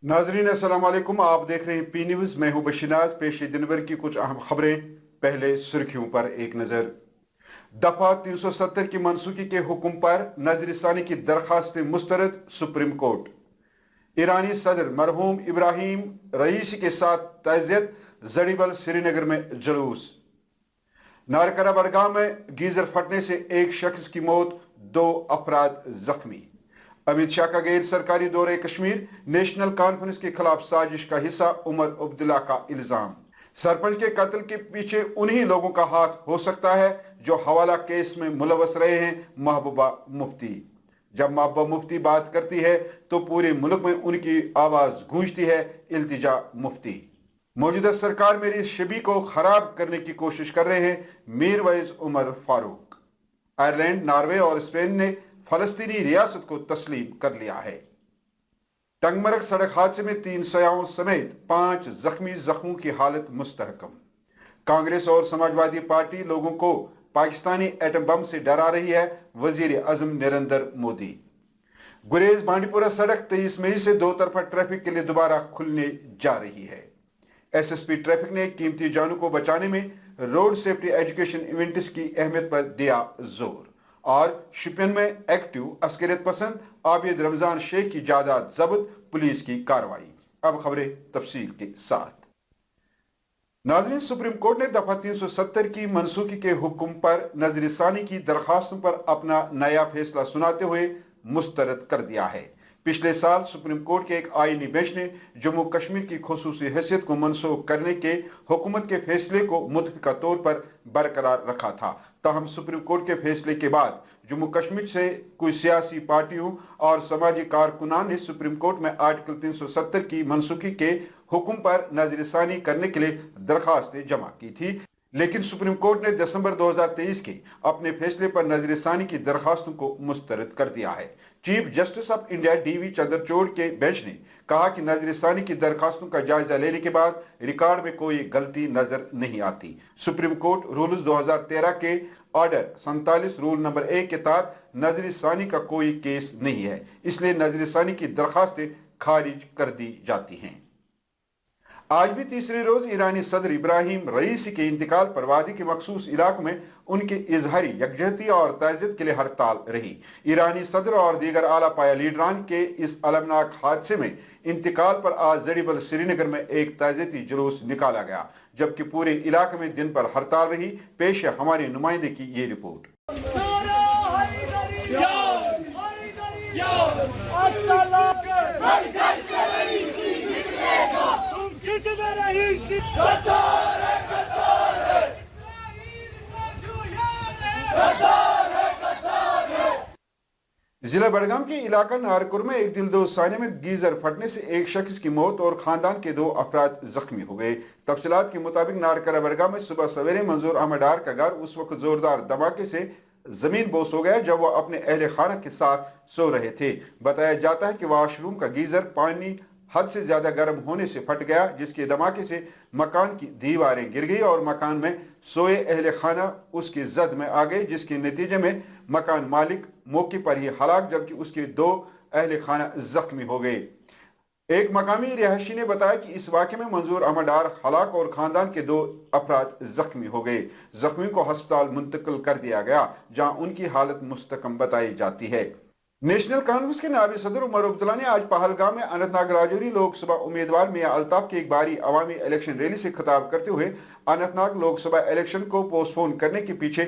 नाजरीन अस्सलाम वालेकुम। आप देख रहे हैं पी न्यूज़। मैं हूं बशीनाज। पेश है दिन भर की कुछ अहम खबरें। पहले सुर्खियों पर एक नजर। दफा 370 की मनसूखी के हुक्म पर नजरसानी की दरखास्त मुस्तरद। Supreme court. ईरानी सदर मरहूम इब्राहिम रईसी के साथ ताज़ियत। जड़ीबल श्रीनगर में जुलूस। नारकरा बडगाम में गीजर फटने से एक शख्स की मौत, 2 अफराद जख्मी। अमित शाह का गैर सरकारी दौरे कश्मीर, नेशनल कॉन्फ्रेंस के खिलाफ साजिश का हिस्सा उमर अब्दुल्ला का इल्जाम। सरपंच के कत्ल के पीछे उन्हीं लोगों का हाथ हो सकता है जो हवाला केस में मुलवस रहे हैं। महबूबा मुफ्ती। जब महबूबा मुफ्ती बात करती है तो पूरे मुल्क में उनकी आवाज गूंजती है। इल्तिजा मुफ्ती। मौजूदा सरकार मेरी शबी को खराब करने की कोशिश कर रहे हैं। मीरवैज उमर फारूक। आयरलैंड, नॉर्वे और स्पेन ने फलस्तीनी रियासत को तस्लीम कर लिया है। टंगमरग सड़क हादसे में 3 सयाहों समेत 5 जख्मी, जख्मों की हालत मुस्तहकम। कांग्रेस और समाजवादी पार्टी लोगों को पाकिस्तानी एटम बम से डरा रही है। वजीर आजम नरेंद्र मोदी। गुरेज बांडीपुरा सड़क 23 मई से 2 तरफा ट्रैफिक के लिए दोबारा खुलने जा रही है। एसएसपी ट्रैफिक ने कीमती जानों को बचाने में रोड सेफ्टी एजुकेशन इवेंट्स की अहमियत पर दिया जोर। और शिपियन में एक्टिव अस्करियत पसंद आबिद रमजान शेख की जायदाद जब्त, पुलिस की कार्रवाई। अब खबरें तफसील के साथ। नाज़रीन, सुप्रीम कोर्ट ने दफा 370 की मनसूखी के हुक्म पर नजरसानी की दरखास्तों पर अपना नया फैसला सुनाते हुए मुस्तरद कर दिया है। पिछले साल सुप्रीम कोर्ट के एक आईनी बेंच ने जम्मू कश्मीर की खुसूसी हैसियत को मनसूख करने के हुकूमत के फैसले को मुतफ़िका तौर पर बरकरार रखा था। ताहम सुप्रीम कोर्ट के फैसले के बाद जम्मू कश्मीर से कुछ सियासी पार्टियों और समाजी कारकुनान ने सुप्रीम कोर्ट में आर्टिकल 370 की मनसूखी के हुक्म पर नजरसानी करने के लिए दरखास्तें जमा की थी। लेकिन सुप्रीम कोर्ट ने दिसंबर 2023 के अपने फैसले पर नजरसानी की दरखास्तों को मुस्तरद कर दिया है। Chief justice of India DV Chandrachud के बेंच ने कहा कि नजरसानी की दरखास्तों का जायजा लेने के बाद रिकॉर्ड में कोई गलती नजर नहीं आती। सुप्रीम कोर्ट रूल्स 2013 के ऑर्डर 47 रूल नंबर 1 के तहत नजरसानी का कोई केस नहीं है, इसलिए नजरसानी की दरखास्तें खारिज कर दी जाती हैं। आज भी तीसरे रोज ईरानी सदर इब्राहिम रईसी के इंतकाल पर वादी के मखसूस इलाकों में उनके इजहारी यकजहती और ताज़ियत के लिए हड़ताल रही। ईरानी सदर और दीगर आला पाया लीडरान के इस अलमनाक हादसे में इंतकाल पर आज जड़ीबल श्रीनगर में एक ताज़ियती जुलूस निकाला गया, जबकि पूरे इलाके में दिन पर हड़ताल रही। पेश है हमारे नुमाइंदे की ये रिपोर्ट। जिला बडगाम के इलाका नारकुर में एक दिलदोज़ाने में गीजर फटने से एक शख्स की मौत और खानदान के 2 अफराद जख्मी हो गए। तफसीलात के मुताबिक नारकरा बडगाम में सुबह सवेरे मंजूर अहमद डार का घर उस वक्त जोरदार धमाके से जमीन बोस हो गया जब वह अपने अहले खाना के साथ सो रहे थे। बताया जाता है कि वॉशरूम का गीजर पानी हद से ज्यादा गर्म होने से फट गया, जिसके धमाके से मकान की दीवारें गिर गई और मकान में सोए अहले खाना उसकी जद में आ गए, जिसके नतीजे में मकान मालिक मौके पर ही हलाक जबकि उसके 2 अहले खाना जख्मी हो गए। एक मकामी रिहायशी ने बताया कि इस वाक़े में मंजूर अहमद डार हलाक और खानदान के 2 अफराद जख्मी हो गए। जख्मी को अस्पताल मुंतकिल कर दिया गया जहां उनकी हालत मुस्तकम बताई जाती है। नेशनल कॉन्फ्रेंस के नायब सदर उमर अब्दुल्ला ने आज पहलगाम में अनंतनाग राजौरी लोकसभा उम्मीदवार मियां अल्ताफ की एक बारी अवामी इलेक्शन रैली से खिताब करते हुए अनंतनाग लोकसभा इलेक्शन को पोस्टपोन करने के पीछे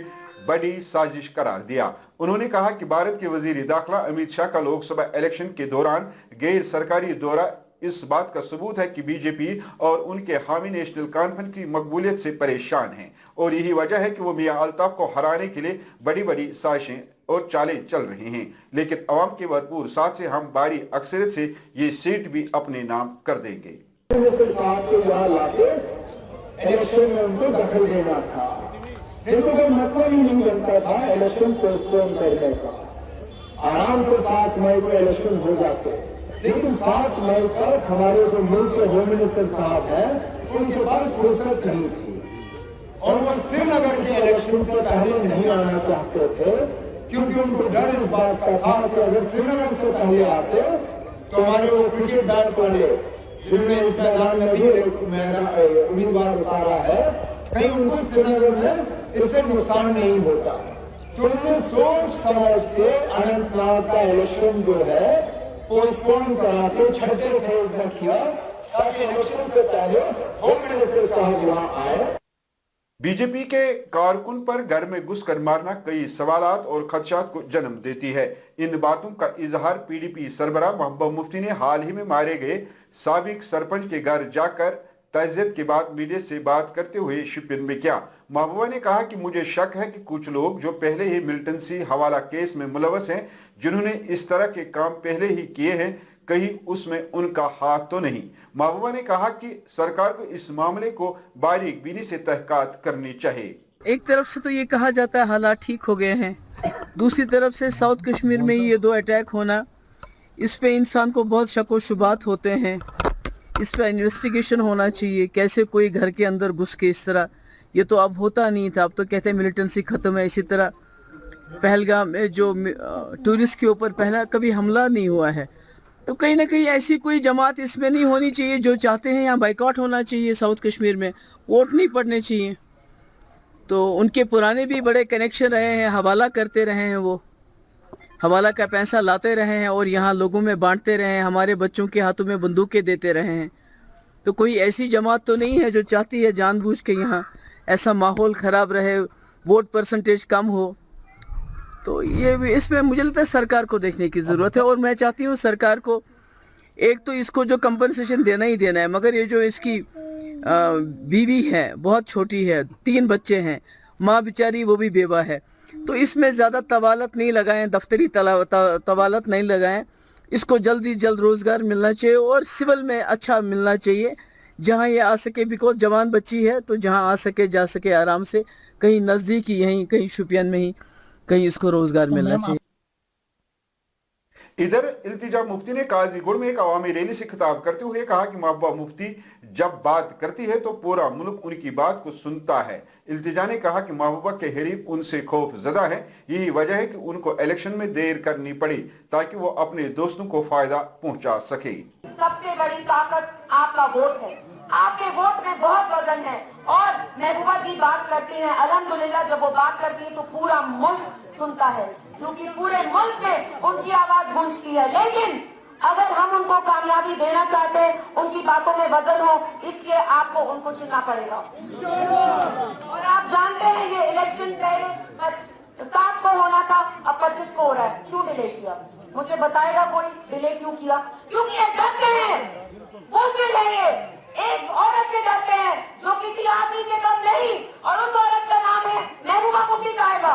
बड़ी साजिश करार दिया। उन्होंने कहा कि भारत के वजीर दाखिला अमित शाह का लोकसभा इलेक्शन के दौरान गैर सरकारी दौरा इस बात का सबूत है कि बीजेपी और उनके हामी नेशनल कॉन्फ्रेंस की मकबूलियत से परेशान हैं और यही वजह है कि वो मियां अल्ताफ को हराने के लिए बड़ी बड़ी साजिशें और चालें चल रहे हैं। लेकिन अवाम के भरपूर साथ से हम भारी अक्सरियत से ये सीट भी अपने नाम कर देंगे। इलेक्शन में उनको दखल देना था, देखो कोई मतलब ही नहीं बनता था इलेक्शन पोस्टपोन करने का। आराम से 7 मई को इलेक्शन हो जाते, लेकिन 7 मई पर हमारे जो मुल्क के होम मिनिस्टर साहब हैं उनके पास फुर्सत नहीं थी और वो श्रीनगर के इलेक्शन से पहले नहीं आना चाहते थे, क्योंकि उनको डर इस बात का था कि अगर श्रीनगर से पहले आते तो हमारे वो क्रिकेट बैट वाले जिन्होंने इस मैदान में भी उम्मीदवार उतारा है, कहीं उनको श्रीनगर में इससे नुकसान नहीं होता। तो उन्होंने सोच समझ के अनंतनाग का इलेक्शन जो है पोस्टपोन करा के छठे फेज में किया, ताकि इलेक्शन से पहले होम मिनिस्टर साहब वहां आए। बीजेपी के कारकुन पर घर में घुसकर मारना कई सवालात और खदशात को जन्म देती है। इन बातों का इजहार पीडीपी सरबराह महबूबा मुफ्ती ने हाल ही में मारे गए साबिक सरपंच के घर जाकर तज़ियत के बाद मीडिया से बात करते हुए शिपिन में किया। महबूबा ने कहा कि मुझे शक है कि कुछ लोग जो पहले ही मिलिटेंसी हवाला केस में मुलवस हैं, जिन्होंने इस तरह के काम पहले ही किए हैं, कहीं उसमें उनका हाथ तो नहीं। महबूबा ने कहा कि सरकार को इस मामले को बारीक बीनी से तहकीकात करनी चाहिए। एक तरफ से तो ये कहा जाता है हालात ठीक हो गए हैं, दूसरी तरफ से साउथ कश्मीर में ये 2 अटैक होना, इस पे इंसान को बहुत शक व शुबात होते हैं। इस पे इन्वेस्टिगेशन होना चाहिए, कैसे कोई घर के अंदर घुस के इस तरह, ये तो अब होता नहीं था, अब तो कहते हैं मिलिटेंसी ख़त्म है। इसी तरह पहलगाम में जो टूरिस्ट के ऊपर पहला कभी हमला नहीं हुआ है, तो कहीं ना कहीं ऐसी कोई जमात इसमें नहीं होनी चाहिए जो चाहते हैं यहाँ बाइकआउट होना चाहिए, साउथ कश्मीर में वोट नहीं पड़ने चाहिए। तो उनके पुराने भी बड़े कनेक्शन रहे हैं, हवाला करते रहे हैं, वो हवाला का पैसा लाते रहे हैं और यहाँ लोगों में बांटते रहे हैं, हमारे बच्चों के हाथों में बंदूकें देते रहे हैं। तो कोई ऐसी जमात तो नहीं है जो चाहती है जानबूझ के यहाँ ऐसा माहौल ख़राब रहे, वोट परसेंटेज कम हो। तो ये इसमें मुझे लगता है सरकार को देखने की ज़रूरत है, और मैं चाहती हूँ सरकार को एक तो इसको जो कंपनसेशन देना ही देना है, मगर ये जो इसकी बीवी है बहुत छोटी है, 3 बच्चे हैं, माँ बेचारी वो भी बेवा है, तो इसमें ज़्यादा तवालत नहीं लगाएं, दफ्तरी तवालत नहीं लगाएं। इसको जल्दी जल्द रोज़गार मिलना चाहिए और सिविल में अच्छा मिलना चाहिए जहाँ ये आ सके, बिकॉज जवान बच्ची है तो जहाँ आ सके जा सके आराम से, कहीं नज़दीक ही यहीं कहीं शुपियन में ही कहीं इसको रोजगार मिलना चाहिए। इधर इल्तिजा मुफ्ती ने काजीगुड़ में एक अवामी रैली से खिताब करते हुए कहा कि महबूबा मुफ्ती जब बात करती है तो पूरा मुल्क उनकी बात को सुनता है। इल्तिजा ने कहा कि महबूबा के हरीफ उनसे खौफ ज़दा है, यही वजह है कि उनको इलेक्शन में देर करनी पड़ी ताकि वो अपने दोस्तों को फायदा पहुंचा सके। सबसे बड़ी ताकत आपका वोट है, आपके वोट में बहुत वजन है, और महबूबा जी बात करती हैं, अल्हम्दुलिल्लाह जब वो बात करती है तो पूरा मुल्क सुनता है, क्योंकि पूरे मुल्क में उनकी आवाज गूंजती है। लेकिन अगर हम उनको कामयाबी देना चाहते हैं, उनकी बातों में वजन हो, इसलिए आपको उनको चुनना पड़ेगा। और आप जानते हैं ये इलेक्शन पहले 7 को होना था, अब 25 को हो रहा है, क्यों डिले किया? मुझे बताएगा कोई डिले क्यों किया? क्योंकि ये डरते हैं, बोलते रहिए, एक औरत से डरते हैं जो किसी आदमी से कम नहीं, और उस औरत का नाम है महबूबा मुफ्ती साहिबा।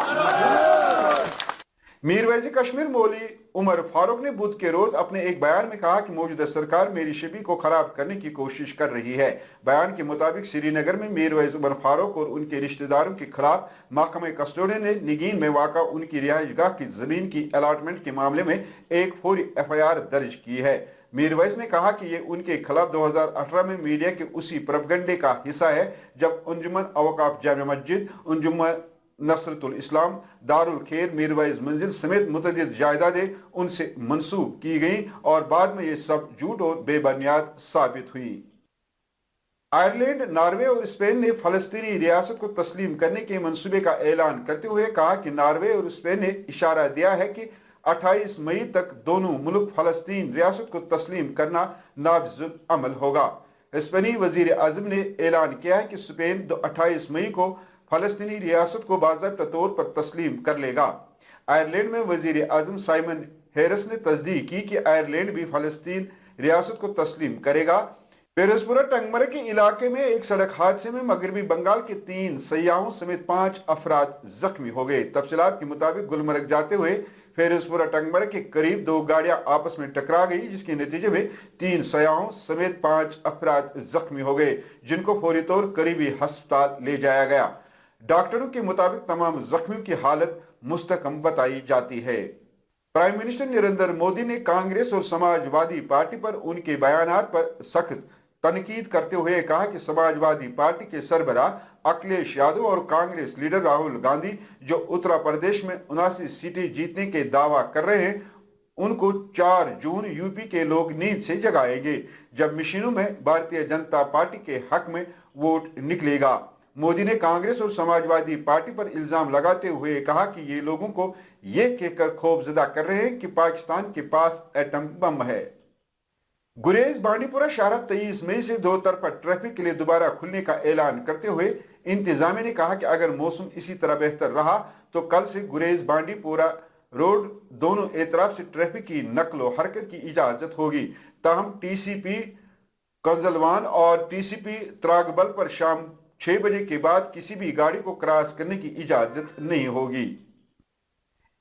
मीर वैज़ी कश्मीर मौलवी उमर फारूक ने बुध के रोज अपने एक बयान में कहा कि मौजूदा सरकार मेरी शिबी को खराब करने की कोशिश कर रही है। बयान के मुताबिक श्रीनगर में मीर वैज़ी उमर फारूक और उनके रिश्तेदारों के खिलाफ महकमा कस्टोडी ने निगीन में वाक़ा उनकी रिहाइशगाह की जमीन की अलाटमेंट के मामले में एक फौरी FIR दर्ज की है। मीर वैस ने कहा कि ये उनके खिलाफ 2018 में मीडिया के उसी प्रोपगंडे का हिस्सा है जब अंजुमन अवकाफ जामे मस्जिद, अंजुमन नसरतुल इस्लाम, दारुल खैर, मीर वैस मंजिल समेत मुतअद्दिद जायदादें उनसे मंसूब की गईं और बाद में ये सब झूठ और बेबुनियाद साबित हुई। आयरलैंड, नॉर्वे और स्पेन ने फलस्तीनी रियासत को तस्लीम करने के मंसूबे का ऐलान करते हुए कहा कि नॉर्वे और स्पेन ने इशारा दिया है कि 28 मई तक दोनों मुल्क फलस्तीन रियासत को तस्लीम करना नाफिजुल अमल होगा। स्पेनी वजीर आज़म ने ऐलान किया है कि स्पेन 28 मई को फलस्तीनी रियासत को बाज़ाब्ता तौर पर तस्लीम कर लेगा। आयरलैंड में वजीर आज़म साइमन हैरिस ने तस्दीक की कि आयरलैंड भी फलस्तीन रियासत को तस्लीम करेगा। पेरसपुरा टंगमर के इलाके में एक सड़क हादसे में मगरबी बंगाल के 3 सयाहों समेत 5 अफराद जख्मी हो गए। तफसीलात के मुताबिक गुलमर्ग जाते हुए फेरसपुरा टंगमर के करीब 2 गाड़ियां आपस में टकरा गई, जिसके नतीजे में 3 सयाहों समेत 5 अफराद जख्मी हो गए, जिनको फौरी तौर करीबी अस्पताल ले जाया गया। डॉक्टरों के मुताबिक तमाम जख्मियों की हालत मुस्तकम बताई जाती है। प्राइम मिनिस्टर नरेंद्र मोदी ने कांग्रेस और समाजवादी पार्टी पर उनके बयानात पर सख्त तनकीद करते हुए कहा कि समाजवादी पार्टी के सरबराह अखिलेश यादव और कांग्रेस लीडर राहुल गांधी जो उत्तर प्रदेश में 79 सीटें जीतने के दावा कर रहे हैं, उनको 4 जून यूपी के लोग नींद से जगाएंगे जब मशीनों में भारतीय जनता पार्टी के हक में वोट निकलेगा। मोदी ने कांग्रेस और समाजवादी पार्टी पर इल्जाम लगाते हुए कहा कि ये लोगों को ये कहकर खौफजदा कर रहे हैं कि पाकिस्तान के पास एटम बम है। गुरेज बांडीपुरा शाहरा 23 मई से 2 तरफा ट्रैफिक के लिए दोबारा खुलने का ऐलान करते हुए इंतजामिया ने कहा कि अगर मौसम इसी तरह बेहतर रहा तो कल से गुरेज बांडीपुरा रोड दोनों एतराफ से ट्रैफिक की नकलो हरकत की इजाजत होगी। ताहम टीसीपी कंजलवान और टीसीपी त्रागबल पर शाम 6 बजे के बाद किसी भी गाड़ी को क्रॉस करने की इजाजत नहीं होगी।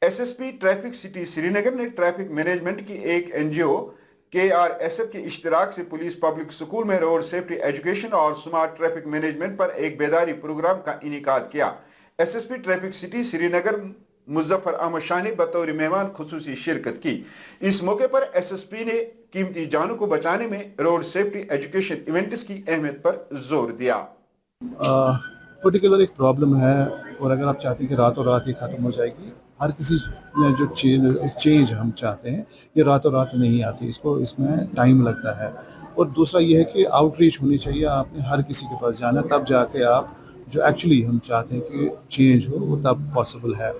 एसएसपी ट्रैफिक सिटी श्रीनगर ने ट्रैफिक मैनेजमेंट की एक एनजीओ KRSF के इश्तिराक से पुलिस पब्लिक स्कूल में रोड सेफ्टी एजुकेशन और स्मार्ट ट्रैफिक मैनेजमेंट पर एक बेदारी प्रोग्राम का इनेकाद किया। SSP traffic city Srinagar Muzaffar Ahmad Shah ने बतौर मेहमान खुसूसी शिरकत की। इस मौके पर एसएसपी ने कीमती जानों को बचाने में रोड सेफ्टी एजुकेशन इवेंट्स की अहमियत पर जोर दिया। पर्टिकुलर एक प्रॉब्लम है और अगर आप चाहते हैं कि रातों रात ही ख़त्म हो जाएगी, हर किसी में जो चेंज हम चाहते हैं ये रातों रात नहीं आती, इसमें टाइम लगता है। और दूसरा ये है कि आउटरीच होनी चाहिए, आपने हर किसी के पास जाना, तब जाके आप जो एक्चुअली हम चाहते हैं कि चेंज हो वो तब पॉसिबल है।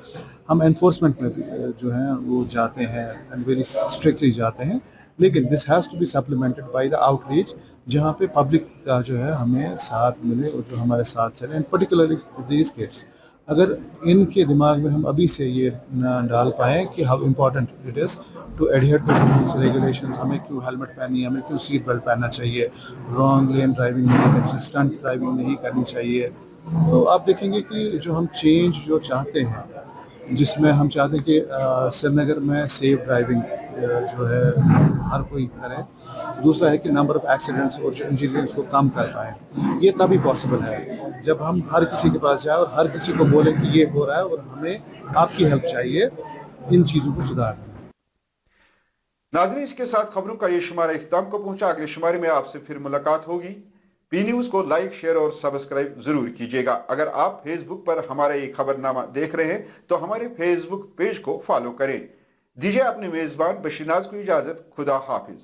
हम एनफोर्समेंट में भी जो है वो जाते हैं एंड वेरी स्ट्रिक्टली जाते हैं, लेकिन this has to be supplemented by the outreach जहाँ पे पब्लिक का जो है हमें साथ मिले और जो हमारे साथ चले। एंड पर्टिकुलरली दीज किड्स, अगर इनके दिमाग में हम अभी से ये न डाल पाएँ कि how important it is to adhere to rules regulations, हमें क्यों हेलमेट पहननी है, हमें क्यों सीट बेल्ट पहनना चाहिए, रॉन्ग लेन ड्राइविंग नहीं करनी चाहिए, स्टंट ड्राइविंग नहीं करनी चाहिए, तो आप देखेंगे कि जो हम चेंज जो चाहते हैं, जिसमें हम चाहते हैं कि श्रीनगर में सेफ ड्राइविंग जो है हर कोई करे। दूसरा है कि नंबर ऑफ एक्सीडेंट्स और जो इंसिडेंट्स को कम कर पाएँ, ये तभी पॉसिबल है जब हम हर किसी के पास जाए और हर किसी को बोले कि ये हो रहा है और हमें आपकी हेल्प चाहिए इन चीज़ों को सुधारने में। नाज़रीन, इसके साथ खबरों का ये शुमारा इख्तिताम को पहुंचा। अगले शुमारे में आपसे फिर मुलाकात होगी। पी न्यूज़ को लाइक, शेयर और सब्सक्राइब जरूर कीजिएगा। अगर आप फेसबुक पर हमारा ये खबरनामा देख रहे हैं तो हमारे फेसबुक पेज को फॉलो करें। दीजिए अपने मेजबान बशीर नाज को इजाजत। खुदा हाफिज।